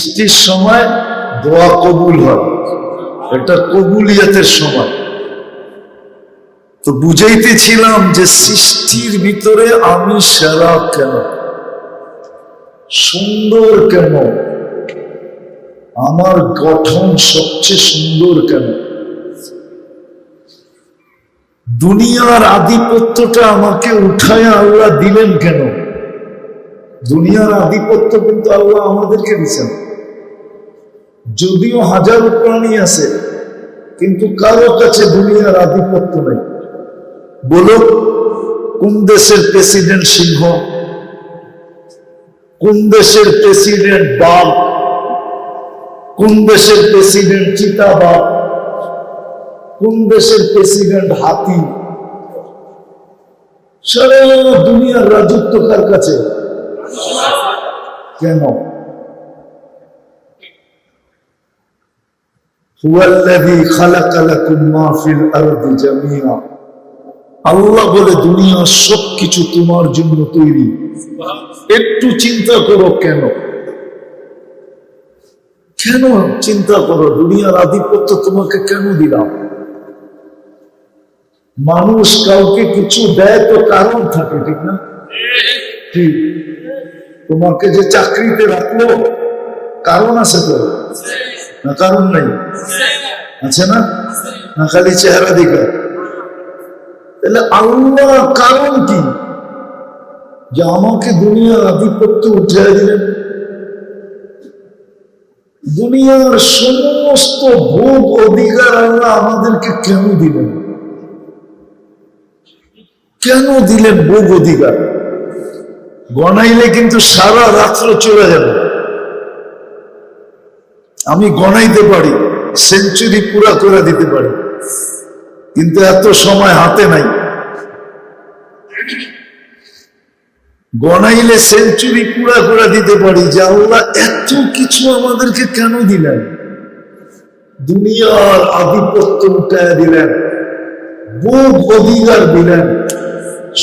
বৃষ্টির সময় দোয়া কবুল হয়, এটা কবুলিয়াতের সময়। তো বুঝাইতেছিলাম যে সৃষ্টির ভিতরে আমি সেরা কেন, সুন্দর কেন, আমার গঠন সবচেয়ে সুন্দর কেন, দুনিয়ার আধিপত্যটা আমাকে উঠায় আল্লাহ দিলেন কেন? দুনিয়ার আধিপত্য কিন্তু আল্লাহ আমাদেরকে দিচ্ছেন। যদিও হাজারো প্রাণী আছে, কিন্তু কারো কাছে দুনিয়ার আধিপত্য নেই। বলো, কোন দেশের প্রেসিডেন্ট সিংহ, কোন দেশের প্রেসিডেন্ট বাঘ, কোন দেশের প্রেসিডেন্ট চিতাবাঘ, কোন দেশের প্রেসিডেন্ট হাতি? সারা দুনিয়ার রাজত্ব কার কাছে? কেন? হুয়াল্লাযী খালাকা লাকুম মা ফিল আরদি জামিআ। আল্লাহ বলে দুনিয়ার সবকিছু তোমার জন্য তৈরি। একটু চিন্তা করো, কেন কেন চিন্তা করো, দুনিয়ার আধিপত্য তোমাকে কেন দিলাম? মানুষ কাউকে কিছু দেয় তো কারণ থাকে, ঠিক না? ঠিক। তোমাকে যে চাকরিতে রাখলো কারণ আছে তো, না কারণ নাই? আছে না? না খালি চেহারা দেখা? তাহলে আল্লাহ কারণ কি যে আমাকে দুনিয়ার আধিপত্য উঠে দিলেন? দুনিয়ার সমস্ত ভোগ অধিকার আল্লাহ আমাদেরকে কেন দিলেন? কেন দিলেন ভোগ অধিকার? গণাইলে কিন্তু সারা রাত্র চলে যাবে। আমি গণাইতে পারি, সেঞ্চুরি পুরা করে দিতে পারি, কিন্তু এত সময় হাতে নাই। গণাইলে সেঞ্চুরি পুরা করে দিতে পারি যে আল্লাহ এত কিছু আমাদেরকে কেন দিলেন? দুনিয়ার আধিপত্য উঠায় দিলেন, ভোগ অধিকার দিলেন,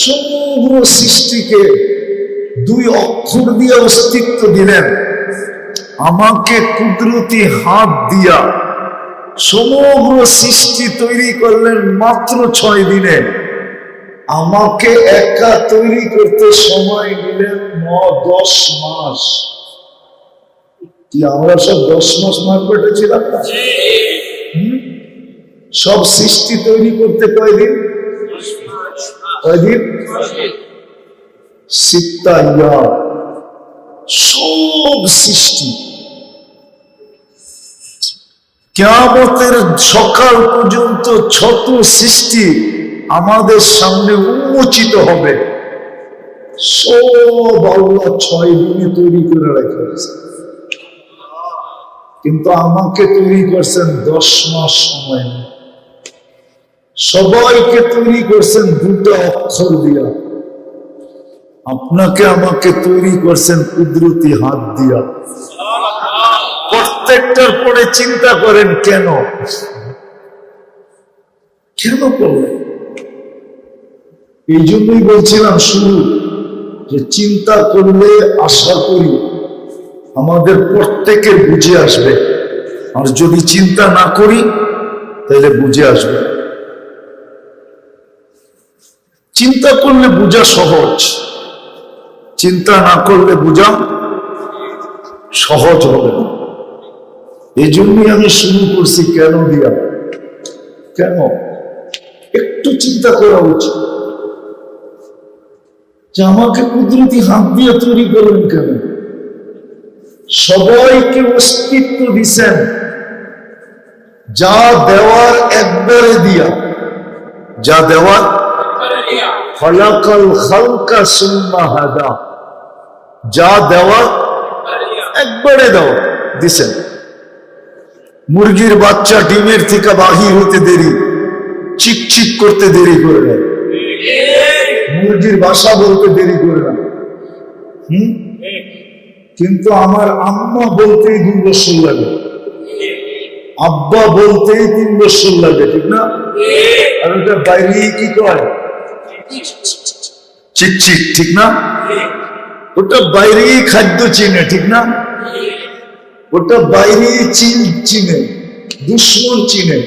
সমগ্র সৃষ্টিকে দুই অক্ষর দিয়ে অস্তিত্ব দিলেন। আমাকে কুদরতি হাত দিয়া সমগ্র সৃষ্টি তৈরি করলেন মাত্র 6 দিনে। আমাকে একা তৈরি করতে সময় নিলেন 9-10 মাস। কি আমরা সব 10 মাস মার পেটে ছিলাম না? সব সৃষ্টি তৈরি করতে কয়দিন? কয়দিন? 7 ইয়াম। সব সৃষ্টি কিয়ামতের সকাল পর্যন্ত ছোট সৃষ্টি আমাদের সামনে উন্মোচিত হবে। সব আল্লাহ 6 দিনে তৈরি করে রেখেছে, কিন্তু আমাকে তৈরি করছেন 10 মাস সময়। সবাইকে তৈরি করছেন 2টা অক্ষর দিয়া, আপনাকে আমাকে তৈরি করছেন কুদরতি হাত দিয়া। প্রত্যেকটার পরে চিন্তা করেন কেন কেন করলেন? এই জন্যই বলছিলাম শুরু যে চিন্তা করলে আশা করি আমাদের প্রত্যেকের বুঝে আসবে, আর যদি চিন্তা না করি তাহলে বুঝে আসবে। চিন্তা করলে বোঝা সহজ, চিন্তা না করলে বোঝা সহজ হবে না। এই জন্যই আমি শুরু করছি কেন দিয়া। কেন? একটু চিন্তা করা উচিত যে আমাকে কুদরতি হাত দিয়ে তৈরি করলেন কেন? সবাইকে অস্তিত্ব দিছেন, যা দেওয়ার একবারে দিয়া, যা দেওয়ার খলাকাল খালকা সুম্মা হাদা, যা দেওয়ার একবারে দেওয়া দিছেন। মুরগির বাচ্চা ডিমের থেকে বাহির হতে দেরি, চিকচিক করতে দেরি করে না, মুরগির বাসা বলতে দেরি করে না। কিন্তু আমার আম্মা বলতেই 2 বছর লাগে, আব্বা বলতেই 3 বছর লাগে, ঠিক না? আর ওটা বাইরে কি কয়? চিকচিক, ঠিক না? ওটা বাইরেই খাদ্য চিনে, ঠিক না? ওটা বাইরে চিনে, দুশ্মন চিনে,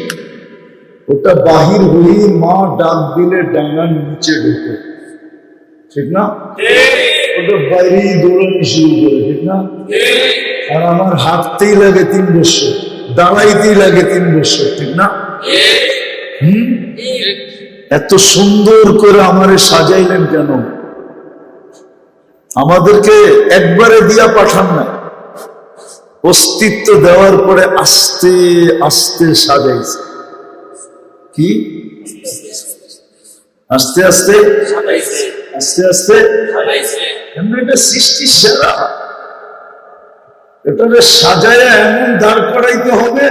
ওটা বাহির হয়ে মা ডাক দিলে ডাঙার নিচে ঢুকে, ঠিক না? ওটা বাইরেই দৌড়ানো শুরু করে, ঠিক না? আর আমার হাঁটতেই লাগে 3 বছর, দাঁড়াইতেই লাগে 3 বছর, ঠিক না? এত সুন্দর করে আমারে সাজাইলেন কেন? আমাদেরকে একবারে দিয়া পাঠান না, অস্তিত্ব দেওয়ার পরে আস্তে আস্তে সাজাইছে। কি আস্তে আস্তে আস্তে আস্তে? এটা সৃষ্টি সেরা, এটা সাজায় এমন দাঁড় করাইতে হবে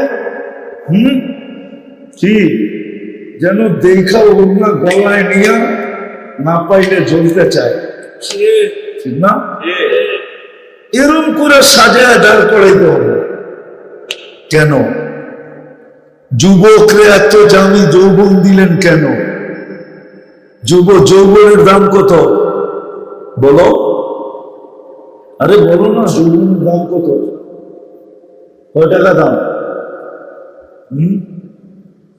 কি যেন দেখা ওনা গলায় নিয়ে না পাইলে জ্বলতে চায়, ঠিক না? এরম করে সাজায় দাঁড় করাইতে হবে। কেন যুবকরে এত দামি যৌবন দিলেন কেন? যৌবনের দাম কত বলো? আরে বলো না, যৌবনের দাম কত? কয় টাকা দাম?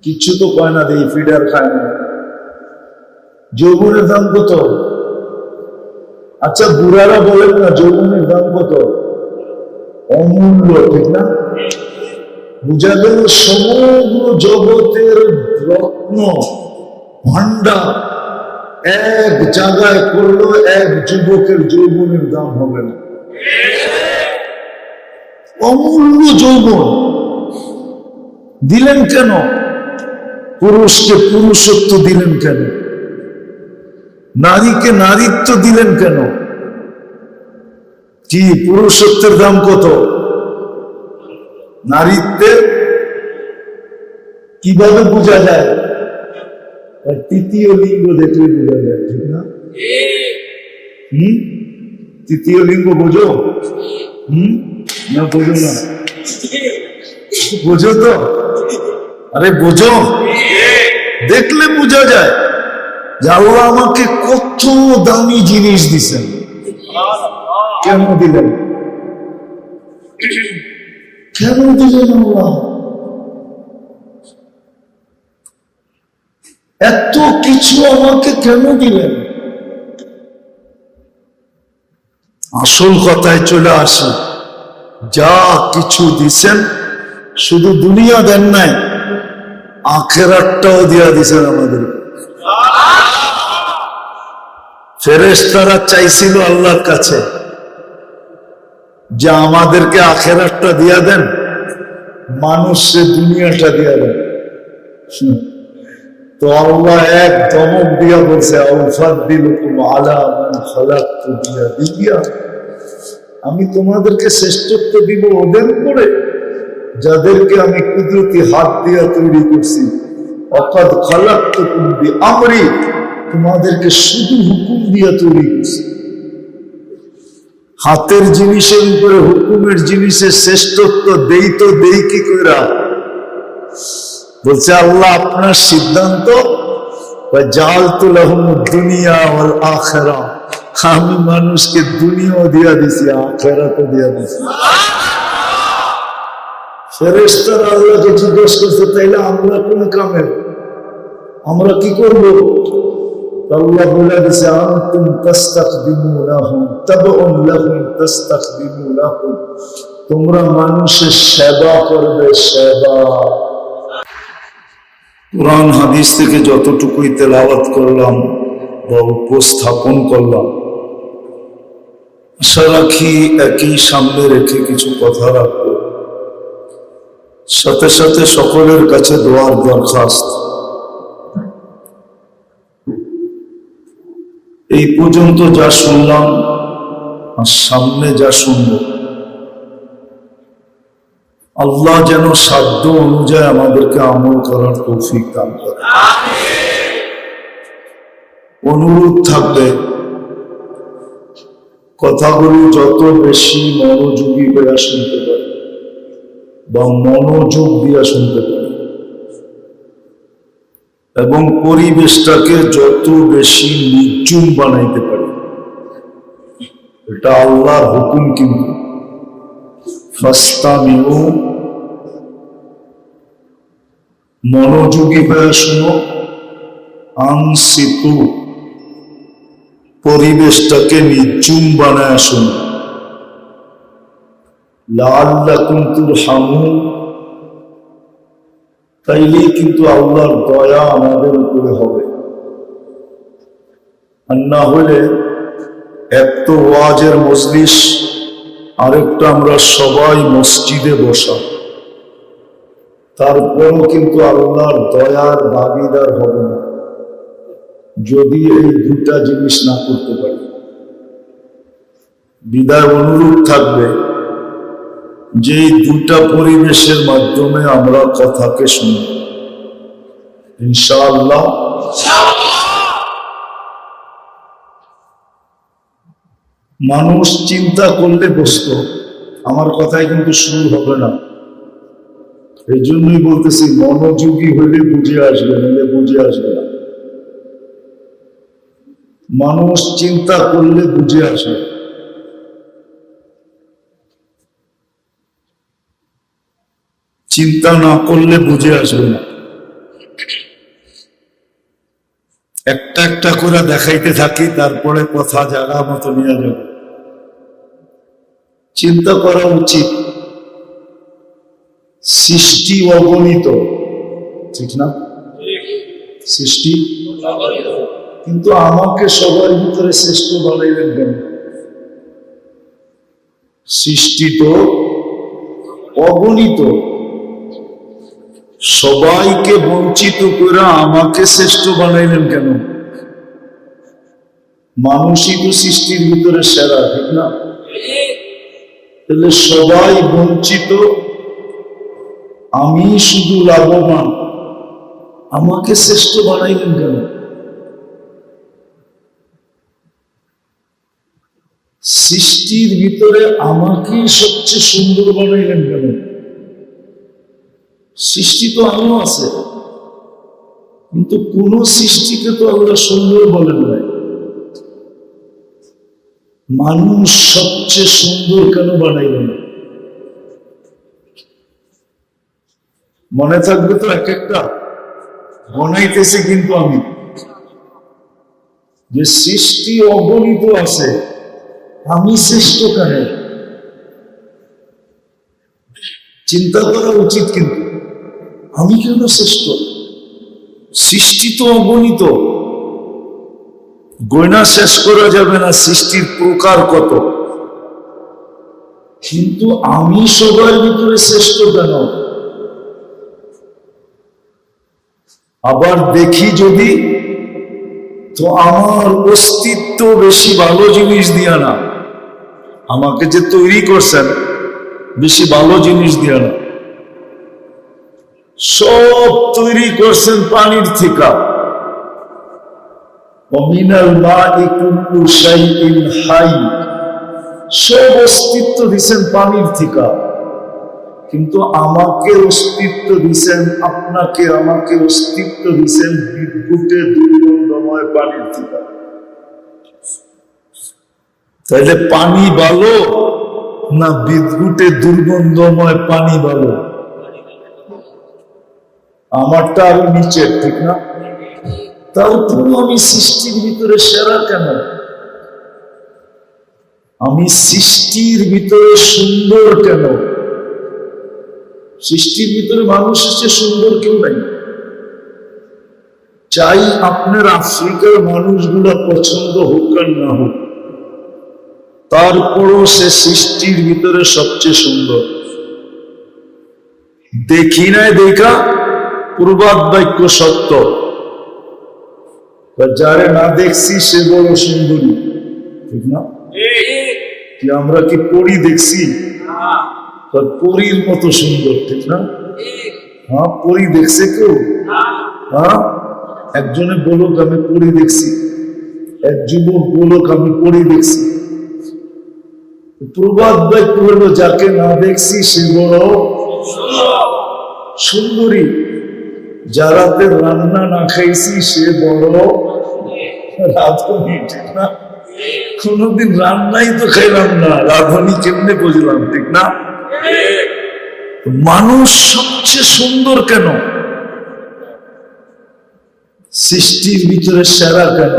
কিচ্ছু তো কয় না, দেই ফিডার খায় না। যৌবনের দাম কত? আচ্ছা বুড়ারা বলেন না যৌবনের দাম কত? অমূল্য, ঠিক না? বুঝা গেল সমগ্র জগতের রত্ন ভান্ডার এক জায়গায় করলো, এক যুবকের যৌবনের দাম হবে না। অমূল্য যৌবন দিলেন কেন? পুরুষকে পুরুষত্ব দিলেন কেন? নারীকে নারীত্ব দিলেন কেন? কি পুরুষত্বের দাম কত? নারীত্বের কিভাবে বোঝা যায়? তৃতীয় লিঙ্গ দেখলে বোঝা যায়, ঠিক না? তৃতীয় লিঙ্গ বোঝো? না বোঝো না? বোঝো তো? আরে বোঝো, দেখলে বোঝা যায় যে আল্লাহ আমাকে কত দামি জিনিস দিছেন। কেন দিলেন? কেন দিলেন আল্লাহ? এত কিছু আমাকে কেন দিলেন? আসল কথায় চলে আসি, যা কিছু দিছেন শুধু দুনিয়া দেন নাই, আখেরাতটাও দিয়া দিছেন আমাদের। ফেরেশতারা চাইছিল আল্লাহর কাছে যে আমাদেরকে আখেরাতটা দিয়া দেন, মানুষে দুনিয়াটা দিয়া দেন। তো আল্লাহ এক ধমক দিয়া বলছে, আউফাদ্দিলুকুম আলা মান খালাকতু বিয়াদিয়া, আমি তোমাদেরকে শ্রেষ্ঠত্ব দিব ওদের উপরে যাদেরকে আমি কুদরতি হাত দিয়া তৈরি করছি। অকাদ খালাকতুকুম বিআমরি, তোমাদেরকে শুধু হুকুম দিয়া তৈরি করছি। হাতের জিনিসের উপরে হুকুমের জিনিসের শ্রেষ্ঠত্ব দেই তো দেই কি কইরা? বলছে আল্লাহ আপনার সিদ্ধান্ত, জাআলতু লাহুমুদ দুনিয়া ওয়াল আখিরা, আমি মানুষকে দুনিয়াও দিয়া দিছি, আখিরাতও দিয়া দিছি। ফেরেশতারা আল্লাহকে জিজ্ঞেস করছে, তাইলে আমরা কোন কামের, আমরা কি করব? আল্লাহ বলে দিছে, আনতুম তাস্তাখদিমুনাহুম তাবউন লাহুম তাস্তাখদিমুনাহুম, তোমরা মানুষের সেবা করবে, সেবা। কুরআন হাদিস থেকে যতটুকুই তেলাওয়াত করলাম বা উপস্থাপন করলাম, আশা রাখি একই সামনে রেখে কিছু কথা রাখবো। সাথে সাথে সকলের কাছে দোয়ার দরখাস্ত। এই পর্যন্ত যা শুনলাম আর সামনে যা শুনব, আল্লাহ যেন সাধ্য অনুযায়ী আমাদেরকে আমল করার তৌফিক দান করে। অনুরোধ থাকবে কথাগুলো যত বেশি মনোযোগী করে শুনতে পারে বা মনোযোগ দিয়ে শুনতে পারে এবং পরিবেশটাকে যত বেশি নির্জুম বানাইতে পারে, এটা আল্লাহর হুকুম। কিন্তু ফাস্তামিউ, মনোযোগী হয়ে শুনো, আনসিতু, পরিবেশটাকে নির্জুম বানায় শুনো, লাআল্লাকুম তুরহামুন, তাইলেই কিন্তু আল্লাহর দয়া আমাদের উপরে হবে। আর না হলে এক তো ওয়াজের মজলিস, আরেকটা আমরা সবাই মসজিদে বসা, তারপরও কিন্তু আল্লাহর দয়ার ভাগীদার হবে না যদি এই দুটা জিনিস না করতে পারি। বিদায় অনুরোধ থাকবে যে এই দুটা পরিবেশের মাধ্যমে আমরা কথাকে শুনি ইনশাআল্লাহ। মানুষ চিন্তা করলে বসত, আমার কথায় কিন্তু শুরু হবে না। এই জন্যই বলতেছি মনোযোগী হলে বুঝে আসবে, নাহলে বুঝে আসবে না। মানুষ চিন্তা করলে বুঝে আসবে, চিন্তা না করলে বুঝে আসবে না। একটা একটা করে দেখাইতে থাকি, তারপরে কথা জায়গা মতো নিয়ে যাবে। চিন্তা করা উচিত, সৃষ্টি অগণিত, ঠিক না? সৃষ্টি, কিন্তু আমাকে সবার ভিতরে শ্রেষ্ঠ বানাইলেন কেন? সৃষ্টি তো অগণিত, সবাইকে বঞ্চিত করে আমাকে শ্রেষ্ঠ বানাইলেন কেন? মানুষই তো সৃষ্টির ভিতরে সেরা, ঠিক না? তাহলে সবাই বঞ্চিত, আমি শুধু লাভবান, আমাকে শ্রেষ্ঠ বানাইলেন কেন? সৃষ্টির ভিতরে আমাকেই সবচেয়ে সুন্দর বানাইলেন কেন? সৃষ্টি তো আরো আছে, কিন্তু কোন সৃষ্টিকে তো আল্লাহ সুন্দর বলেন নাই। মানুষ সবচেয়ে সুন্দর কেন বানাইলেন? মনে থাকবে তো এক একটা বানাইতেছি, কিন্তু আমি যে সৃষ্টি অগণিত আছে, আমি শ্রেষ্ঠ কেন? চিন্তা করা উচিত, কিন্তু আমি কেন শ্রেষ্ঠ? সৃষ্টি তো অগণিত, গয়না শেষ করা যাবে না সৃষ্টির প্রকার কত, কিন্তু আমি সবার ভিতরে শ্রেষ্ঠ কেন? আবার দেখি যদি, তো আমার অস্তিত্ব বেশি ভালো জিনিস দিয়া না, আমাকে যে তৈরি করছেন বেশি ভালো জিনিস দিয়া না, সব তৈরি করছেন পানির থেকে। ওয়ামিনাল মাই কুল্লু শাইইন হাই, সব অস্তিত্ব দিছেন পানির থেকে, কিন্তু আমাকে অস্তিত্ব দিছেন, আপনাকে আমাকে অস্তিত্ব দিছেন বিদ্যুতের দুর্গন্ধময় পানির থেকে। তাইলে পানি ভালো না বিদ্যুতের দুর্গন্ধময় পানি ভালো? আমারটা আরো নিচে, ঠিক না? তারপর আমি সৃষ্টির ভিতরে সেরা কেন? আমি সৃষ্টির ভিতরে সুন্দর কেন? সৃষ্টির ভিতরে মানুষ হচ্ছে সুন্দর কেউ নাই। চাই আপনার আফ্রিকার মানুষগুলা পছন্দ হোক আর না হোক, তারপরও সে সৃষ্টির ভিতরে সবচেয়ে সুন্দর। দেখি নাই দেখা প্রবাদ বাক্য সত্য, যারে না দেখছি সে বড় সুন্দরী, ঠিক না? কি আমরা কি পরী দেখছি? পরীর মতো সুন্দর, ঠিক না? হ্যাঁ, পরী দেখছে কেউ? হ্যাঁ, একজনে বলুক আমি পরী দেখছি, এক যুবক বলুক আমি পরী দেখছি। প্রবাদ বাক্য হলো যাকে না দেখছি সে বড় সুন্দরী, যারাতে রান্না না খাইছি সে বড় রাধুনী, ঠিক না? কোনদিন রান্নাই তো খাইলাম না, রাধুনী কেমনে বুঝলাম, ঠিক না? মানুষ সবচেয়ে সুন্দর কেন? সৃষ্টির ভিতরে সেরা কেন?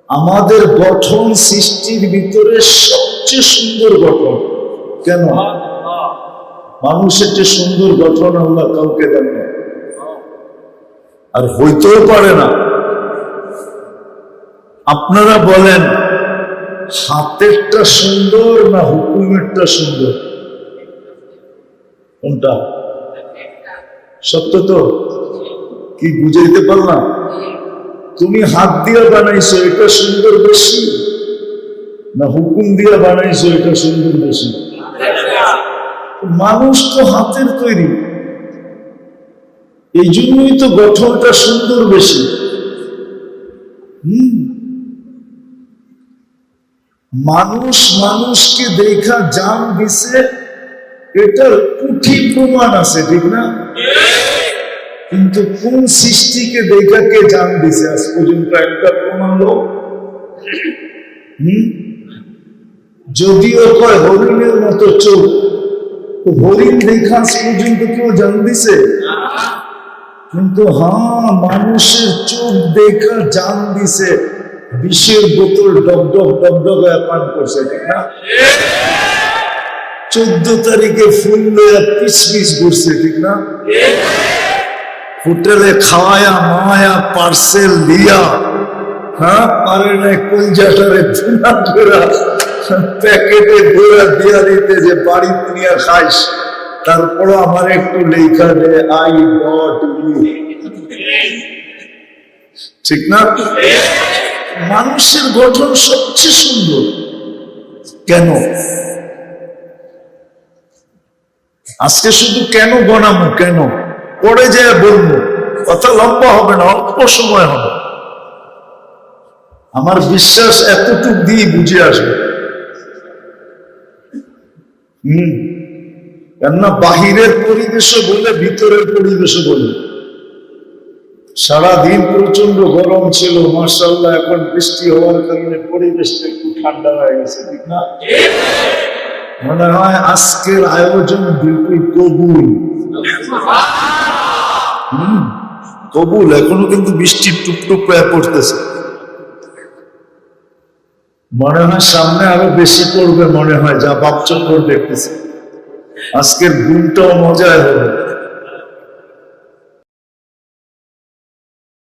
আমাদের গঠন সৃষ্টির ভিতরে সবচেয়ে সুন্দর গঠন কেন? মানুষের যে সুন্দর গঠন আল্লাহ কাউকে দেন না, আর হইতেও পারে না। আপনারা বলেন হাতেরটা সুন্দর না হুকুমেরটা সুন্দর? কোনটা সত্য? তো কি বুঝাইতে পারলাম? তুমি হাত দিয়া বানাইছো এটা সুন্দর বেশি না হুকুম দিয়া বানাইছো এটা সুন্দর বেশি? মানুষ তো হাতের তৈরি, এই জন্যই তো গঠনটা সুন্দর বেশি। মানুষ মানুষকে দেখা জান দিছে, এটার কুঠি প্রমাণ আছে, ঠিক না? কিন্তু কোন সৃষ্টিকে দেখা কে জান দিছে আজ পর্যন্ত একটা প্রমাণ লোক? যদিও কয় হরিণের মতো চোখ, হরিণ দেখা আজ পর্যন্ত কেউ জান দিছে? কিন্তু মানুষের চোখ দেখা জান দিছে বিষের বোতল ডব পান করছে, ঠিক না? 14 তারিখে ফুল লয়া পিস করছে, ঠিক না? হোটেলে খাওয়ায়া মায়া পার্সেল দিয়া পারে না কলজাটারে ধুনা ধরা প্যাকেটে ধরা দিয়া দিতে যে বাড়ি নিয়ে খাইস, তারপরও আমার একটু লেখা দে আই নট ইউ, ঠিক না? মানুষের গঠন সবচেয়ে সুন্দর কেন? আজকে শুধু কেন বানাবো, কেন পরে যায় বলবো, কথা লম্বা হবে না, অল্প সময় হবে। আমার বিশ্বাস এতটুক দিয়ে বুঝে আসবে। কেননা বাহিরের পরিবেশও বলে, ভিতরের পরিবেশও বলে। সারাদিন প্রচন্ড গরম ছিল, মাশাআল্লাহ এখন বৃষ্টি হওয়ার কারণে পরিবেশটা একটু ঠান্ডা হয়ে গেছে, ঠিক না? মনে হয় আজকের আয়োজন বিলকুল কবুল। কবুল। এখনো কিন্তু বৃষ্টি টুকটুক করে পড়তেছে, মনে হয় সামনে আরো বেশি পড়বে, মনে হয় যা বাপচক্কর দেখতেছে। আজকের দিনটাও মজায় হবে।